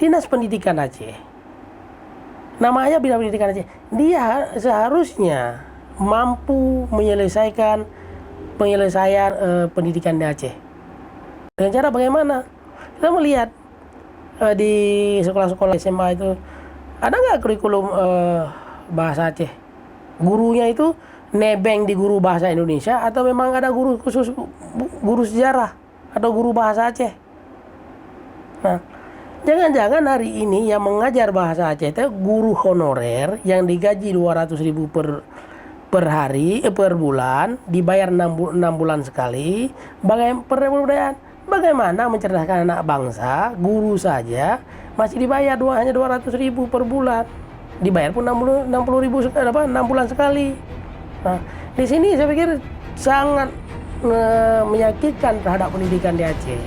Dinas Pendidikan Aceh. Namanya Dinas Pendidikan Aceh. Dia seharusnya mampu menyelesaikan penyelesaian pendidikan di Aceh. Dengan cara bagaimana? Kita melihat di sekolah-sekolah SMA itu ada nggak kurikulum bahasa Aceh? Gurunya itu nebeng di guru bahasa Indonesia atau memang ada guru khusus guru sejarah atau guru bahasa Aceh? Nah, jangan-jangan hari ini yang mengajar bahasa Aceh itu guru honorer yang digaji 200.000 per hari, per bulan, dibayar 6 bulan sekali. Bagaimana mencerdaskan anak bangsa, guru saja masih dibayar hanya 200.000 per bulan. Dibayar pun 60.000 6 bulan sekali. Nah, di sini saya pikir sangat menyakitkan terhadap pendidikan di Aceh.